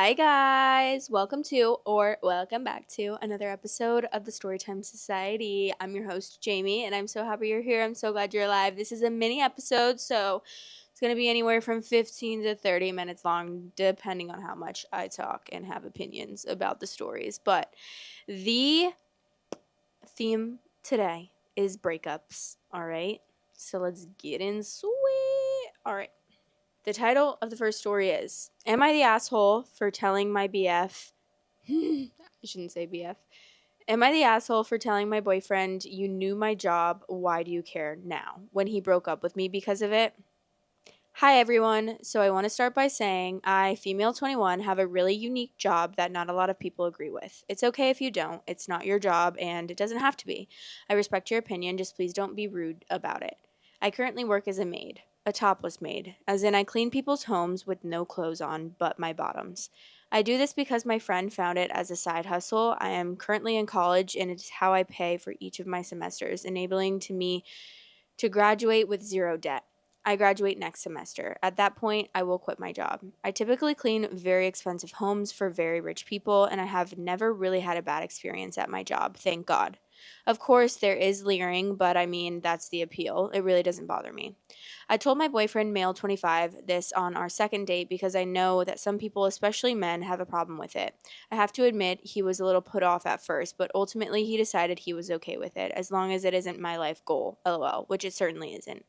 Hi guys, welcome back to another episode of the Storytime Society. I'm your host Jamie and I'm so happy you're here. I'm so glad you're alive. This is a mini episode, so it's going to be anywhere from 15 to 30 minutes long depending on how much I talk and have opinions about the stories. But the theme today is breakups, all right? So let's get into it. All right. The title of the first story is, Am I the Asshole for telling my BF? I shouldn't say BF. Am I the asshole for telling my boyfriend you knew my job? Why do you care now? When he broke up with me because of it? Hi everyone. So I want to start by saying I, female 21, have a really unique job that not a lot of people agree with. It's okay if you don't. It's not your job and it doesn't have to be. I respect your opinion. Just please don't be rude about it. I currently work as a maid. A topless maid, as in I clean people's homes with no clothes on but my bottoms. I do this because my friend found it as a side hustle. I am currently in college and it's how I pay for each of my semesters, enabling to me to graduate with zero debt. I graduate next semester. At that point, I will quit my job. I typically clean very expensive homes for very rich people, and I have never really had a bad experience at my job, thank God. Of course, there is leering, but I mean, that's the appeal. It really doesn't bother me. I told my boyfriend, male 25, this on our second date because I know that some people, especially men, have a problem with it. I have to admit, he was a little put off at first, but ultimately he decided he was okay with it, as long as it isn't my life goal, lol, which it certainly isn't.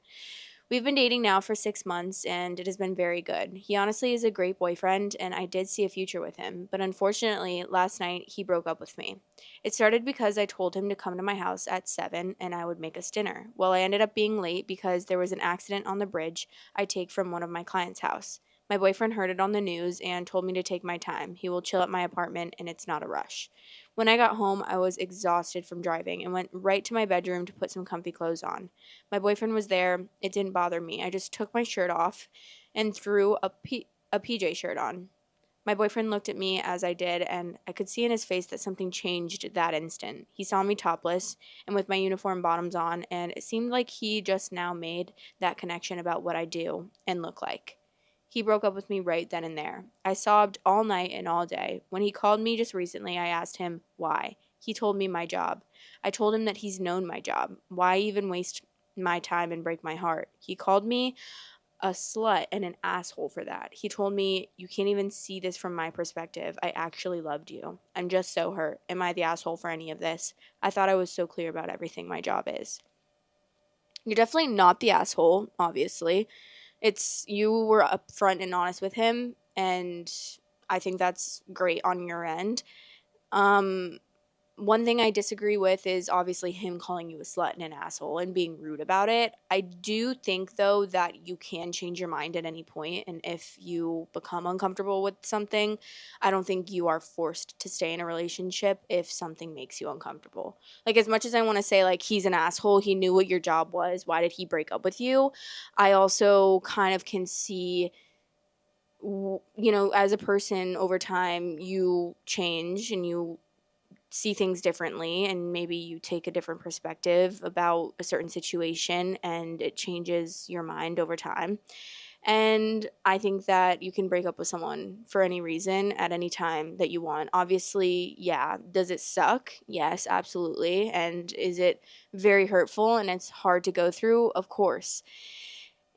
We've been dating now for 6 months, and it has been very good. He honestly is a great boyfriend, and I did see a future with him, but unfortunately, last night he broke up with me. It started because I told him to come to my house at 7 and I would make us dinner. Well, I ended up being late because there was an accident on the bridge I take from one of my clients' house. My boyfriend heard it on the news and told me to take my time. He will chill at my apartment, and it's not a rush. When I got home, I was exhausted from driving and went right to my bedroom to put some comfy clothes on. My boyfriend was there. It didn't bother me. I just took my shirt off and threw a PJ shirt on. My boyfriend looked at me as I did, and I could see in his face that something changed that instant. He saw me topless and with my uniform bottoms on, and it seemed like he just now made that connection about what I do and look like. He broke up with me right then and there. I sobbed all night and all day. When he called me just recently, I asked him why. He told me my job. I told him that he's known my job. Why even waste my time and break my heart? He called me a slut and an asshole for that. He told me, You can't even see this from my perspective. I actually loved you. I'm just so hurt. Am I the asshole for any of this? I thought I was so clear about everything my job is. You're definitely not the asshole, obviously. It's you were upfront and honest with him, and I think that's great on your end. Um, One thing I disagree with is obviously him calling you a slut and an asshole and being rude about it. I do think, though, that you can change your mind at any point, and if you become uncomfortable with something, I don't think you are forced to stay in a relationship if something makes you uncomfortable. Like, as much as I want to say, like, he's an asshole, he knew what your job was, why did he break up with you? I also kind of can see, as a person over time, you change and you see things differently, and maybe you take a different perspective about a certain situation and it changes your mind over time. And I think that you can break up with someone for any reason at any time that you want. Obviously, yeah. Does it suck? Yes, absolutely. And is it very hurtful and it's hard to go through? Of course.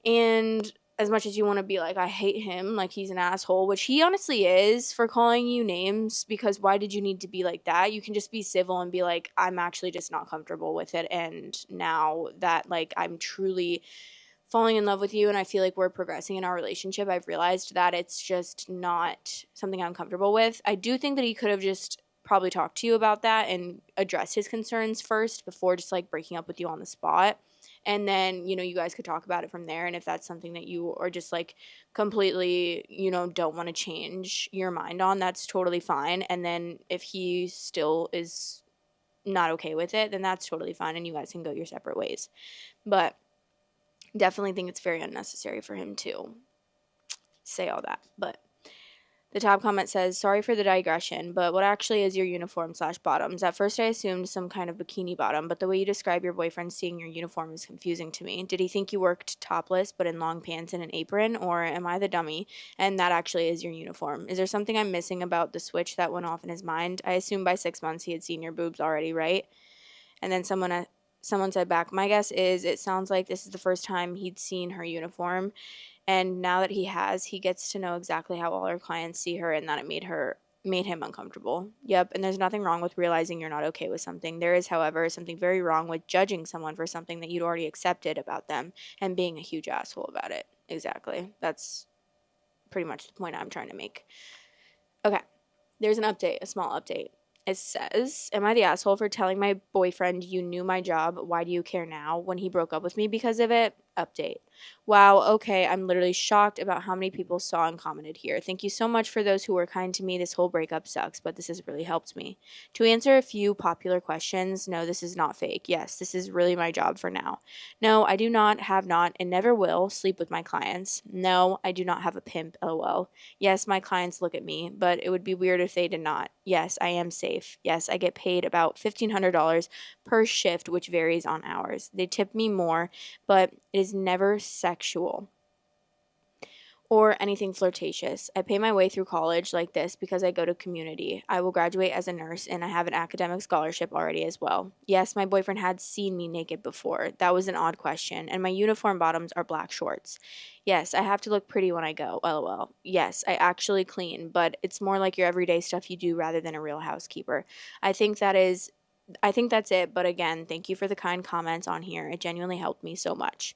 And as much as you want to be like, I hate him, like he's an asshole, which he honestly is for calling you names, because why did you need to be like that? You can just be civil and be like, I'm actually just not comfortable with it. And now that like I'm truly falling in love with you and I feel like we're progressing in our relationship, I've realized that it's just not something I'm comfortable with. I do think that he could have just probably talked to you about that and addressed his concerns first before just like breaking up with you on the spot. And then, you guys could talk about it from there. And if that's something that you are just like completely, don't want to change your mind on, that's totally fine. And then if he still is not okay with it, then that's totally fine. And you guys can go your separate ways. But definitely think it's very unnecessary for him to say all that. But The top comment says, sorry for the digression, but what actually is your uniform/bottoms? At first I assumed some kind of bikini bottom, but the way you describe your boyfriend seeing your uniform is confusing to me. Did he think you worked topless but in long pants and an apron, or am I the dummy and that actually is your uniform? Is there something I'm missing about the switch that went off in his mind? I assume by 6 months he had seen your boobs already, right? And then someone said back, my guess is it sounds like this is the first time he'd seen her uniform. And now that he has, he gets to know exactly how all her clients see her and that it made him uncomfortable. Yep, and there's nothing wrong with realizing you're not okay with something. There is, however, something very wrong with judging someone for something that you'd already accepted about them and being a huge asshole about it. Exactly. That's pretty much the point I'm trying to make. Okay. There's an update, a small update. It says, am I the asshole for telling my boyfriend you knew my job? Why do you care now when he broke up with me because of it? Update. Wow, okay, I'm literally shocked about how many people saw and commented here. Thank you so much for those who were kind to me. This whole breakup sucks, but this has really helped me. To answer a few popular questions, no, this is not fake. Yes, this is really my job for now. No, I do not, have not, and never will sleep with my clients. No, I do not have a pimp, lol. Yes, my clients look at me, but it would be weird if they did not. Yes, I am safe. Yes, I get paid about $1,500 per shift, which varies on hours. They tip me more, but it is never sexual or anything flirtatious. I pay my way through college like this because I go to community. I will graduate as a nurse and I have an academic scholarship already as well. Yes, my boyfriend had seen me naked before. That was an odd question. And my uniform bottoms are black shorts. Yes, I have to look pretty when I go. LOL. Yes, I actually clean, but it's more like your everyday stuff you do rather than a real housekeeper. I think that's it, but again, thank you for the kind comments on here. It genuinely helped me so much.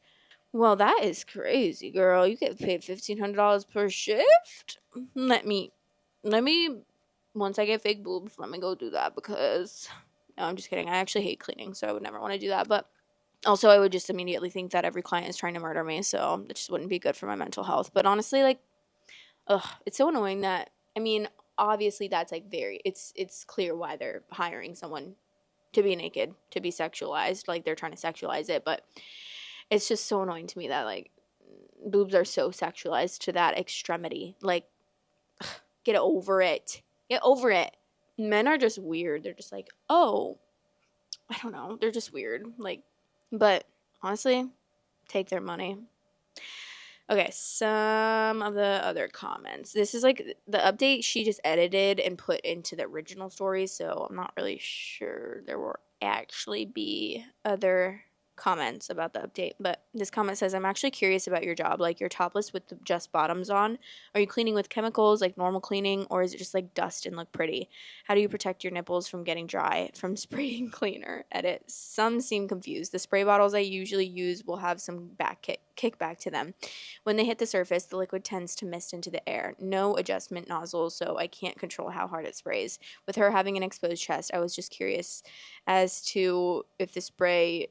Well, that is crazy, girl. You get paid $1,500 per shift? Let me, let me, once I get fake boobs, let me go do that because, no, I'm just kidding. I actually hate cleaning, so I would never want to do that. But also, I would just immediately think that every client is trying to murder me, so it just wouldn't be good for my mental health. But honestly, like, ugh, it's so annoying that, I mean, obviously that's like it's clear why they're hiring someone to be naked, to be sexualized, like they're trying to sexualize it, but it's just so annoying to me that like boobs are so sexualized to that extremity. Like, get over it. Get over it. Men are just weird. They're just like, oh, I don't know. They're just weird. Like, but honestly, take their money. Okay, some of the other comments. This is like the update she just edited and put into the original story, so I'm not really sure there will actually be other comments about the update. But this comment says, I'm actually curious about your job. Like, you're topless with just bottoms on. Are you cleaning with chemicals, like normal cleaning, or is it just like dust and look pretty? How do you protect your nipples from getting dry from spraying cleaner? Edit. Some seem confused. The spray bottles I usually use will have some kickback to them. When they hit the surface, the liquid tends to mist into the air. No adjustment nozzles, so I can't control how hard it sprays. With her having an exposed chest, I was just curious as to if the spray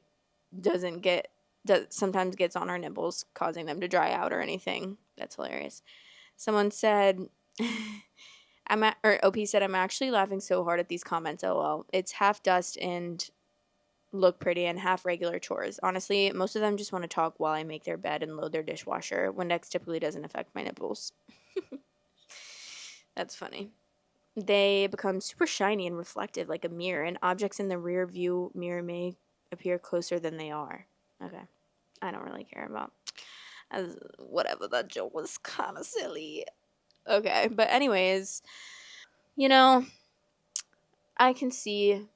sometimes gets on her nipples, causing them to dry out or anything. That's hilarious. Someone said, OP said, I'm actually laughing so hard at these comments, lol. It's half dust and look pretty and half regular chores. Honestly, most of them just want to talk while I make their bed and load their dishwasher. Windex typically doesn't affect my nipples. That's funny. They become super shiny and reflective like a mirror, and objects in the rear view mirror may appear closer than they are. Okay. I don't really care about whatever, that joke was kind of silly. Okay, but anyways, you know, I can see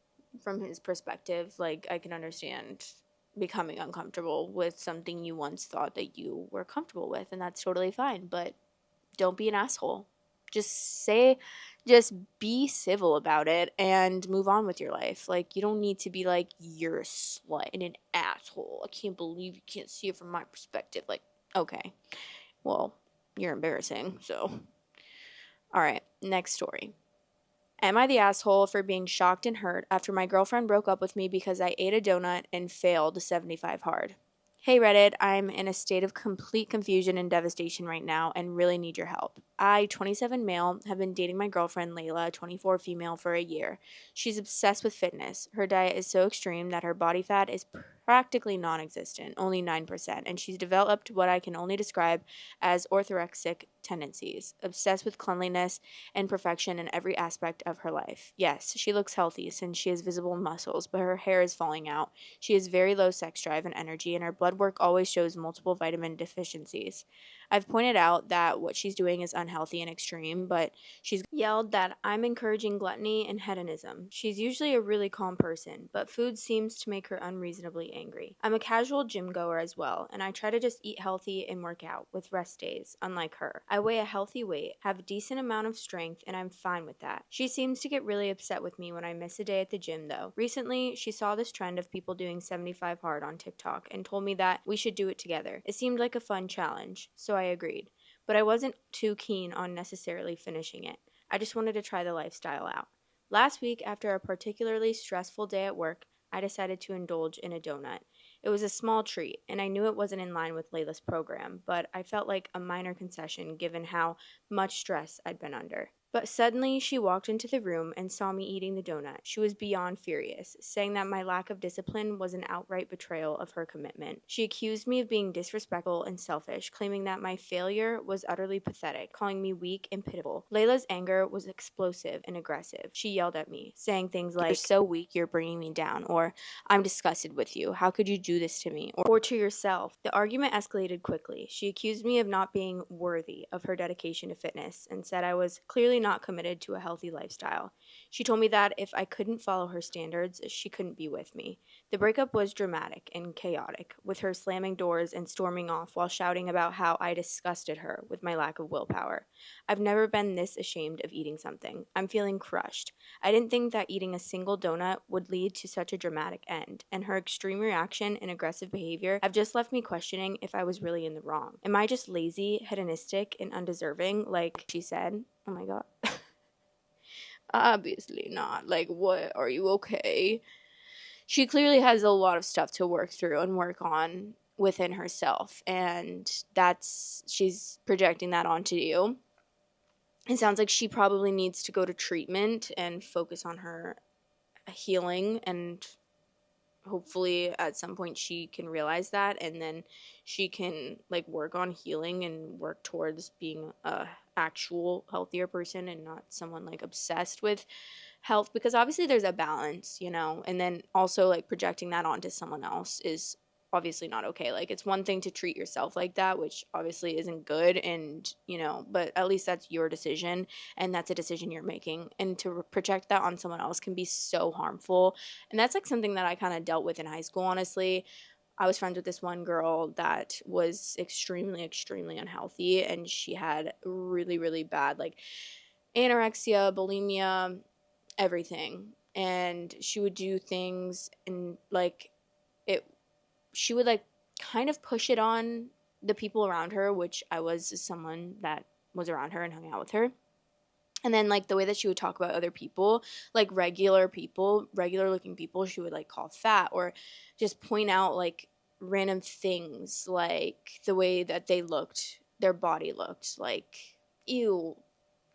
from his perspective, like, I can understand becoming uncomfortable with something you once thought that you were comfortable with, and that's totally fine, but don't be an asshole. Just be civil about it and move on with your life. Like, you don't need to be like, you're a slut and an asshole. I can't believe you can't see it from my perspective. Like, okay, well, you're embarrassing, so. All right, next story. Am I the asshole for being shocked and hurt after my girlfriend broke up with me because I ate a donut and failed 75 hard? Hey Reddit, I'm in a state of complete confusion and devastation right now and really need your help. I, 27 male, have been dating my girlfriend Layla, 24 female, for a year. She's obsessed with fitness. Her diet is so extreme that her body fat is practically non-existent, only 9%, and she's developed what I can only describe as orthorexic tendencies, obsessed with cleanliness and perfection in every aspect of her life. Yes, she looks healthy since she has visible muscles, but her hair is falling out. She has very low sex drive and energy, and her blood work always shows multiple vitamin deficiencies. I've pointed out that what she's doing is unhealthy and extreme, but she's yelled that I'm encouraging gluttony and hedonism. She's usually a really calm person, but food seems to make her unreasonably angry. I'm a casual gym goer as well, and I try to just eat healthy and work out with rest days, unlike her. I weigh a healthy weight, have a decent amount of strength, and I'm fine with that. She seems to get really upset with me when I miss a day at the gym, though. Recently, she saw this trend of people doing 75 hard on TikTok and told me that we should do it together. It seemed like a fun challenge, so I agreed. But I wasn't too keen on necessarily finishing it. I just wanted to try the lifestyle out. Last week, after a particularly stressful day at work, I decided to indulge in a donut. It was a small treat, and I knew it wasn't in line with Layla's program, but I felt like a minor concession given how much stress I'd been under. But suddenly, she walked into the room and saw me eating the donut. She was beyond furious, saying that my lack of discipline was an outright betrayal of her commitment. She accused me of being disrespectful and selfish, claiming that my failure was utterly pathetic, calling me weak and pitiable. Layla's anger was explosive and aggressive. She yelled at me, saying things like, "You're so weak, you're bringing me down," or "I'm disgusted with you. How could you do this to me?" Or to yourself. The argument escalated quickly. She accused me of not being worthy of her dedication to fitness and said I was clearly not committed to a healthy lifestyle. She told me that if I couldn't follow her standards, she couldn't be with me. The breakup was dramatic and chaotic, with her slamming doors and storming off while shouting about how I disgusted her with my lack of willpower. I've never been this ashamed of eating something. I'm feeling crushed. I didn't think that eating a single donut would lead to such a dramatic end, and her extreme reaction and aggressive behavior have just left me questioning if I was really in the wrong. Am I just lazy, hedonistic, and undeserving, like she said? Oh my god. Obviously not. Like, what? Are you okay? She clearly has a lot of stuff to work through and work on within herself, and she's projecting that onto you. It sounds like she probably needs to go to treatment and focus on her healing, and hopefully at some point she can realize that, and then she can like work on healing and work towards being a actual healthier person and not someone like obsessed with health, because obviously there's a balance, and then also like projecting that onto someone else is obviously not okay. Like, it's one thing to treat yourself like that, which obviously isn't good, and but at least that's your decision, and that's a decision you're making, and to project that on someone else can be so harmful. And that's like something that I kind of dealt with in high school, honestly. I was friends with this one girl that was extremely, extremely unhealthy, and she had really, really bad like anorexia, bulimia, everything. And she would do things and like it she would like kind of push it on the people around her, which I was someone that was around her and hung out with her. And then like the way that she would talk about other people, like regular people, regular looking people, she would like call fat, or just point out like random things, like the way that they looked, their body looked, like, ew,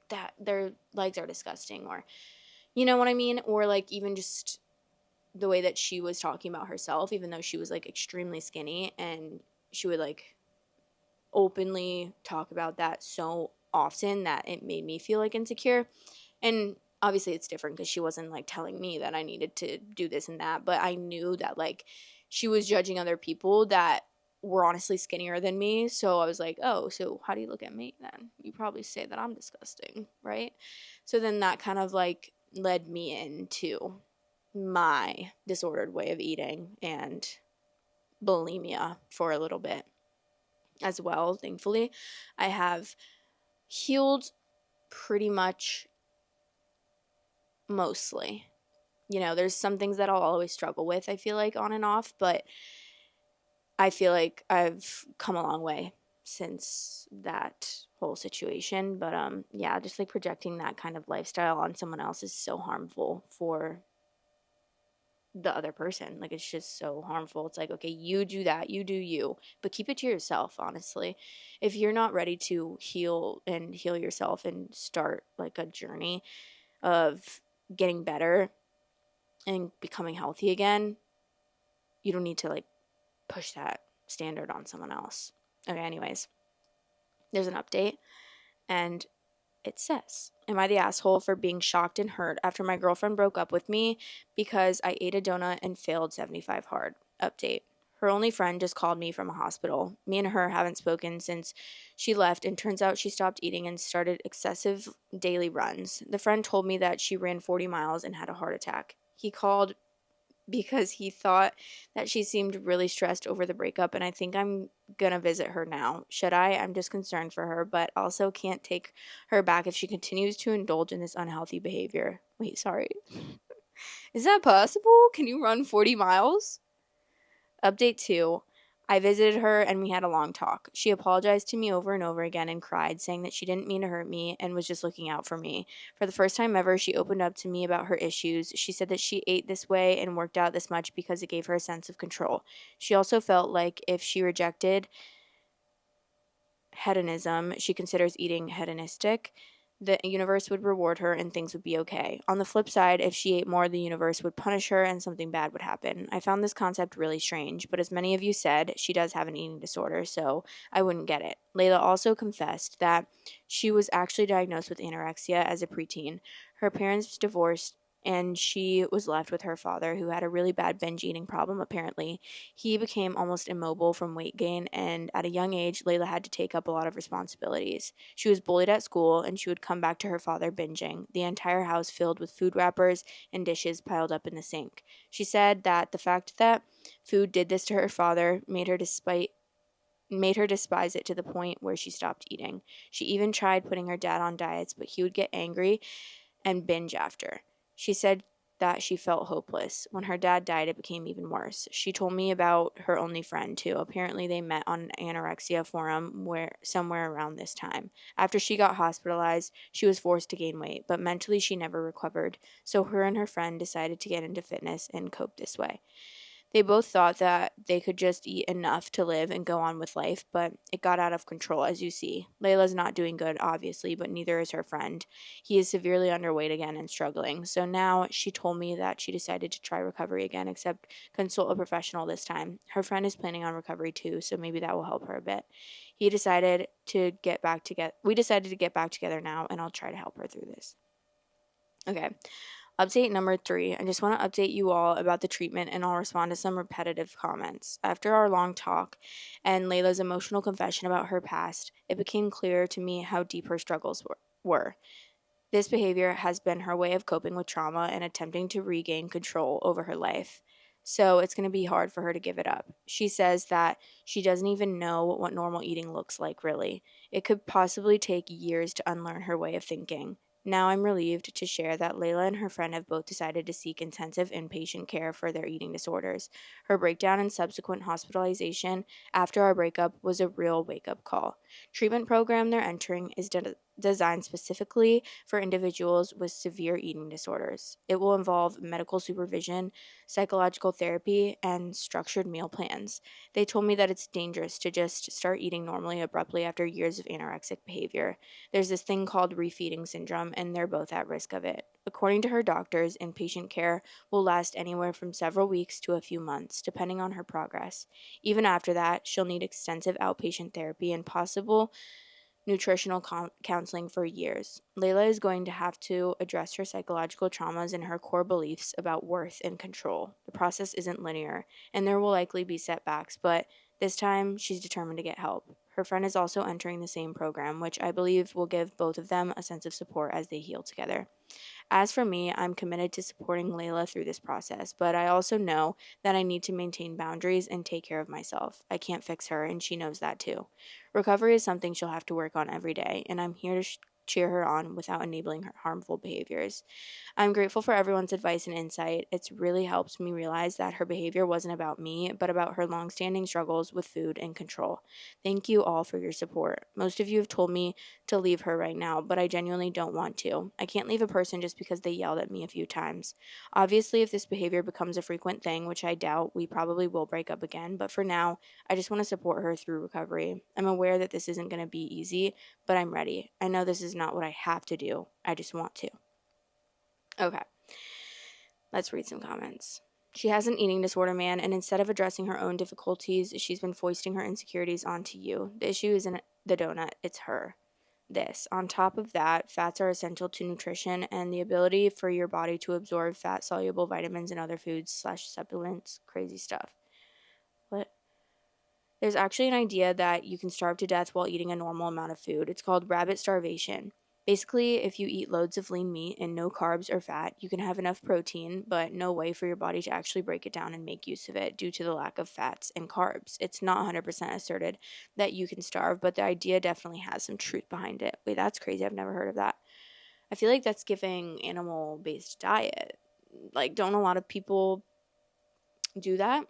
that their legs are disgusting, or you know what I mean? Or like even just the way that she was talking about herself, even though she was like extremely skinny, and she would like openly talk about that so often that it made me feel like insecure. And obviously it's different because she wasn't like telling me that I needed to do this and that, but I knew that like she was judging other people that were honestly skinnier than me. So I was like, oh, so how do you look at me then? You probably say that I'm disgusting, right? So then that kind of like led me into my disordered way of eating and bulimia for a little bit as well. Thankfully, I have healed pretty much mostly. There's some things that I'll always struggle with, I feel like, on and off, but I feel like I've come a long way since that whole situation. But yeah, just like projecting that kind of lifestyle on someone else is so harmful for the other person. Like, it's just so harmful. It's like, okay, you do that, you do you, but keep it to yourself, honestly. If you're not ready to heal yourself and start like a journey of getting better and becoming healthy again, you don't need to like push that standard on someone else. Okay, anyways, there's an update, and it says, am I the asshole for being shocked and hurt after my girlfriend broke up with me because I ate a donut and failed 75 hard? Update. Her only friend just called me from a hospital. Me and her haven't spoken since she left, and turns out she stopped eating and started excessive daily runs. The friend told me that she ran 40 miles and had a heart attack. He called because he thought that she seemed really stressed over the breakup, and I think I'm gonna visit her now. Should I? I'm just concerned for her, but also can't take her back if she continues to indulge in this unhealthy behavior. Wait, sorry. Is that possible? Can you run 40 miles? Update 2. I visited her and we had a long talk. She apologized to me over and over again and cried, saying that she didn't mean to hurt me and was just looking out for me. For the first time ever, she opened up to me about her issues. She said that she ate this way and worked out this much because it gave her a sense of control. She also felt like if she rejected hedonism, she considers eating hedonistic, the universe would reward her and things would be okay. On the flip side, if she ate more, the universe would punish her and something bad would happen. I found this concept really strange, but as many of you said, she does have an eating disorder, so I wouldn't get it. Layla also confessed that she was actually diagnosed with anorexia as a preteen. Her parents divorced and she was left with her father, who had a really bad binge eating problem, apparently. He became almost immobile from weight gain, and at a young age, Layla had to take up a lot of responsibilities. She was bullied at school, and she would come back to her father binging, the entire house filled with food wrappers and dishes piled up in the sink. She said that the fact that food did this to her father made her despise it to the point where she stopped eating. She even tried putting her dad on diets, but he would get angry and binge after. She said that she felt hopeless. When her dad died, it became even worse. She told me about her only friend, too. Apparently, they met on an anorexia forum somewhere around this time. After she got hospitalized, she was forced to gain weight, but mentally she never recovered. So her and her friend decided to get into fitness and cope this way. They both thought that they could just eat enough to live and go on with life, but it got out of control, as you see. Layla's not doing good, obviously, but neither is her friend. He is severely underweight again and struggling. So now she told me that she decided to try recovery again, except consult a professional this time. Her friend is planning on recovery too, so maybe that will help her a bit. We decided to get back together now, and I'll try to help her through this. Okay. Update number 3. I just want to update you all about the treatment, and I'll respond to some repetitive comments. After our long talk and Layla's emotional confession about her past, it became clear to me how deep her struggles were. This behavior has been her way of coping with trauma and attempting to regain control over her life. So it's going to be hard for her to give it up. She says that she doesn't even know what normal eating looks like, really. It could possibly take years to unlearn her way of thinking. Now I'm relieved to share that Layla and her friend have both decided to seek intensive inpatient care for their eating disorders. Her breakdown and subsequent hospitalization after our breakup was a real wake-up call. Treatment program they're entering is designed specifically for individuals with severe eating disorders. It will involve medical supervision, psychological therapy, and structured meal plans. They told me that it's dangerous to just start eating normally abruptly after years of anorexic behavior. There's this thing called refeeding syndrome, and they're both at risk of it. According to her doctors, inpatient care will last anywhere from several weeks to a few months, depending on her progress. Even after that, she'll need extensive outpatient therapy and possible nutritional counseling for years. Layla is going to have to address her psychological traumas and her core beliefs about worth and control. The process isn't linear, and there will likely be setbacks, but this time she's determined to get help. Her friend is also entering the same program, which I believe will give both of them a sense of support as they heal together. As for me, I'm committed to supporting Layla through this process, but I also know that I need to maintain boundaries and take care of myself. I can't fix her, and she knows that too. Recovery is something she'll have to work on every day, and I'm here to cheer her on without enabling her harmful behaviors. I'm grateful for everyone's advice and insight. It's really helped me realize that her behavior wasn't about me, but about her longstanding struggles with food and control. Thank you all for your support. Most of you have told me to leave her right now, but I genuinely don't want to. I can't leave a person just because they yelled at me a few times. Obviously, if this behavior becomes a frequent thing, which I doubt, we probably will break up again, but for now, I just want to support her through recovery. I'm aware that this isn't going to be easy, but I'm ready. I know this is not what I have to do. I just want to. Okay. Let's read some comments. She has an eating disorder, man, and instead of addressing her own difficulties, she's been foisting her insecurities onto you. The issue isn't the donut, it's her. This. On top of that, fats are essential to nutrition and the ability for your body to absorb fat-soluble vitamins and other foods/supplements. Crazy stuff. What? There's actually an idea that you can starve to death while eating a normal amount of food. It's called rabbit starvation. Basically, if you eat loads of lean meat and no carbs or fat, you can have enough protein, but no way for your body to actually break it down and make use of it due to the lack of fats and carbs. It's not 100% asserted that you can starve, but the idea definitely has some truth behind it. Wait, that's crazy. I've never heard of that. I feel like that's giving animal-based diet. Like, don't a lot of people do that?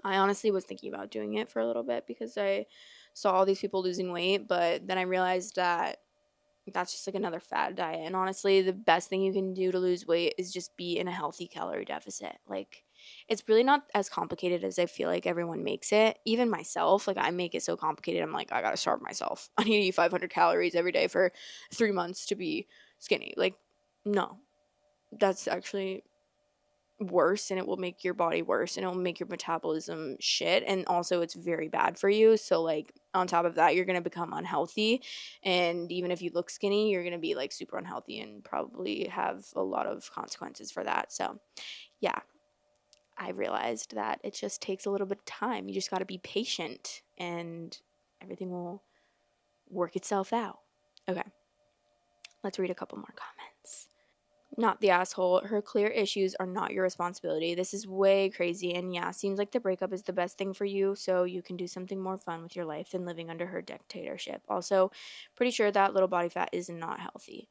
I honestly was thinking about doing it for a little bit because I saw all these people losing weight, but then I realized that that's just like another fad diet. And honestly, the best thing you can do to lose weight is just be in a healthy calorie deficit. Like, it's really not as complicated as I feel like everyone makes it. Even myself, like, I make it so complicated. I'm like, I gotta starve myself. I need to eat 500 calories every day for 3 months to be skinny. Like, no, that's actually worse, and it will make your body worse, and it will make your metabolism shit, and also it's very bad for you. So like on top of that, you're going to become unhealthy, and even if you look skinny, you're going to be like super unhealthy and probably have a lot of consequences for that. So yeah, I realized that it just takes a little bit of time. You just got to be patient and everything will work itself out. Okay, let's read a couple more comments. Not the asshole. Her clear issues are not your responsibility. This is way crazy. And yeah, seems like the breakup is the best thing for you, so you can do something more fun with your life than living under her dictatorship. Also, pretty sure that little body fat is not healthy.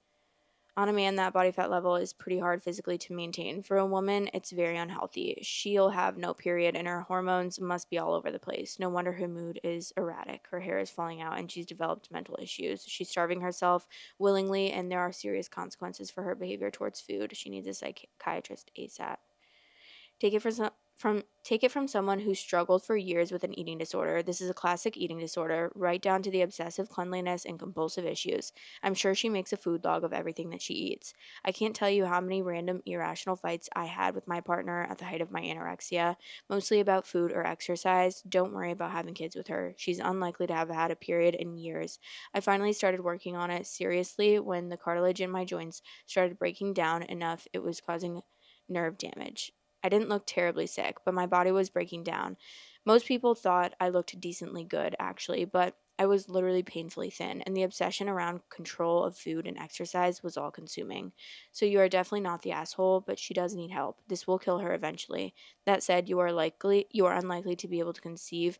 On a man, that body fat level is pretty hard physically to maintain. For a woman, it's very unhealthy. She'll have no period, and her hormones must be all over the place. No wonder her mood is erratic. Her hair is falling out, and she's developed mental issues. She's starving herself willingly, and there are serious consequences for her behavior towards food. She needs a psychiatrist ASAP. Take it from someone who struggled for years with an eating disorder. This is a classic eating disorder, right down to the obsessive cleanliness and compulsive issues. I'm sure she makes a food log of everything that she eats. I can't tell you how many random irrational fights I had with my partner at the height of my anorexia, mostly about food or exercise. Don't worry about having kids with her. She's unlikely to have had a period in years. I finally started working on it seriously when the cartilage in my joints started breaking down enough it was causing nerve damage. I didn't look terribly sick, but my body was breaking down. Most people thought I looked decently good, actually, but I was literally painfully thin, and the obsession around control of food and exercise was all consuming. So you are definitely not the asshole, but she does need help. This will kill her eventually. That said, you are unlikely to be able to conceive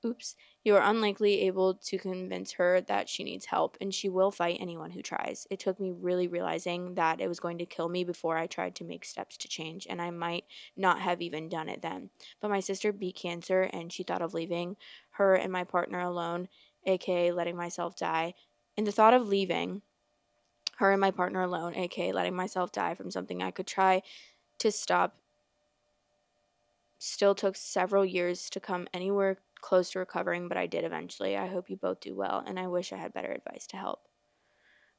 Oops. You are unlikely able to convince her that she needs help, and she will fight anyone who tries. It took me really realizing that it was going to kill me before I tried to make steps to change, and I might not have even done it then. But my sister beat cancer, and she thought of leaving her and my partner alone, aka letting myself die. And the thought of leaving her and my partner alone, aka letting myself die from something I could try to stop, still took several years to come anywhere close to recovering, but I did eventually. I hope you both do well, and I wish I had better advice to help.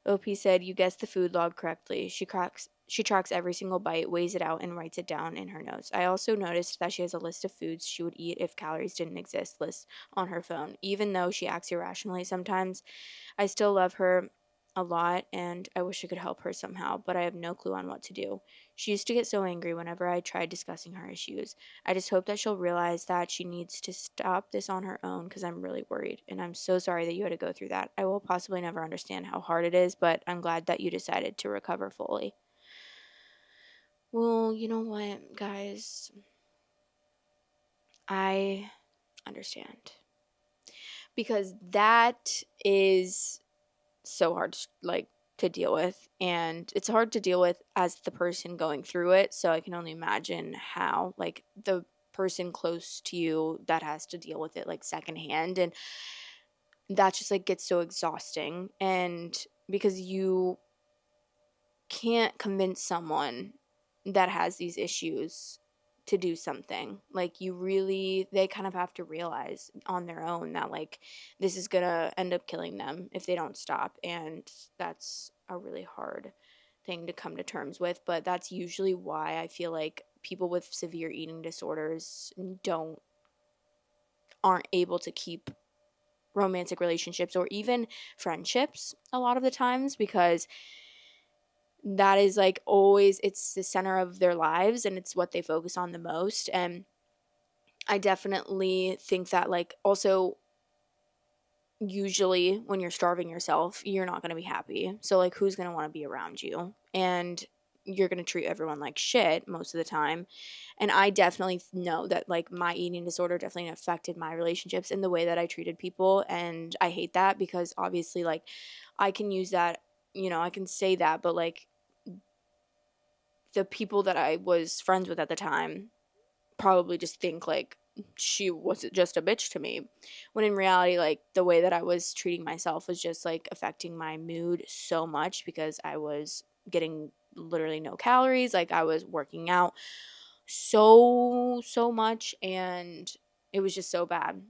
OP said, you guessed the food log correctly. She tracks every single bite, weighs it out, and writes it down in her notes. I also noticed that she has a list of foods she would eat if calories didn't exist list on her phone. Even though she acts irrationally sometimes, I still love her a lot, and I wish I could help her somehow, but I have no clue on what to do. She used to get so angry whenever I tried discussing her issues. I just hope that she'll realize that she needs to stop this on her own because I'm really worried, and I'm so sorry that you had to go through that. I will possibly never understand how hard it is, but I'm glad that you decided to recover fully. Well, you know what, guys? I understand. Because that is so hard to deal with, and it's hard to deal with as the person going through it, so I can only imagine how like the person close to you that has to deal with it like secondhand, and that just like gets so exhausting. And because you can't convince someone that has these issues to do something, like they kind of have to realize on their own that like this is gonna end up killing them if they don't stop, and that's a really hard thing to come to terms with, but that's usually why I feel like people with severe eating disorders aren't able to keep romantic relationships or even friendships a lot of the times, because that is like always, it's the center of their lives and it's what they focus on the most. And I definitely think that, like, also usually when you're starving yourself, you're not going to be happy. So like, who's going to want to be around you? And you're going to treat everyone like shit most of the time. And I definitely know that, like, my eating disorder definitely affected my relationships and the way that I treated people. And I hate that, because obviously, like, I can use that, I can say that, but like, the people that I was friends with at the time probably just think like she was just a bitch to me, when in reality, like, the way that I was treating myself was just like affecting my mood so much, because I was getting literally no calories. Like, I was working out so much, and it was just so bad.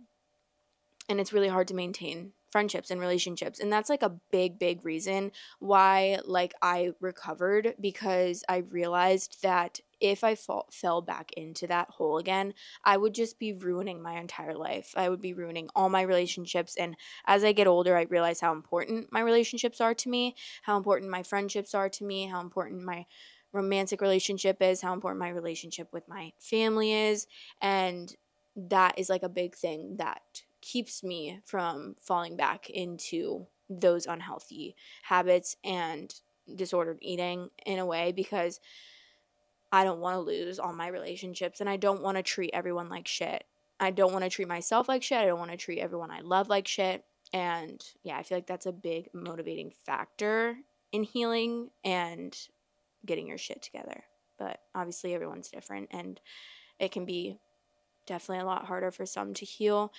And it's really hard to maintain friendships and relationships, and that's like a big reason why, like, I recovered, because I realized that if I fell back into that hole again, I would just be ruining my entire life. I would be ruining all my relationships. And as I get older, I realize how important my relationships are to me, how important my friendships are to me, how important my romantic relationship is, how important my relationship with my family is. And that is like a big thing that keeps me from falling back into those unhealthy habits and disordered eating, in a way, because I don't want to lose all my relationships, and I don't want to treat everyone like shit. I don't want to treat myself like shit. I don't want to treat everyone I love like shit. And yeah, I feel like that's a big motivating factor in healing and getting your shit together. But obviously everyone's different, and it can be definitely a lot harder for some to heal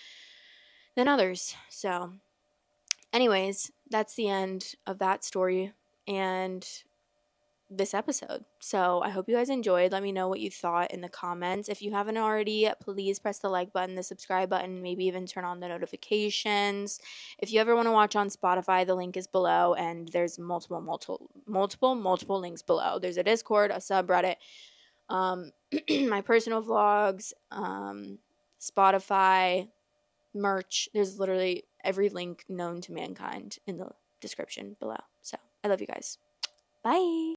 than others. So anyways, that's the end of that story and this episode. So I hope you guys enjoyed. Let me know what you thought in the comments. If you haven't already, please press the like button, the subscribe button, maybe even turn on the notifications. If you ever want to watch on Spotify, the link is below, and there's multiple links below. There's a Discord, a subreddit, my personal vlogs, Spotify, merch. There's literally every link known to mankind in the description below. So I love you guys. Bye.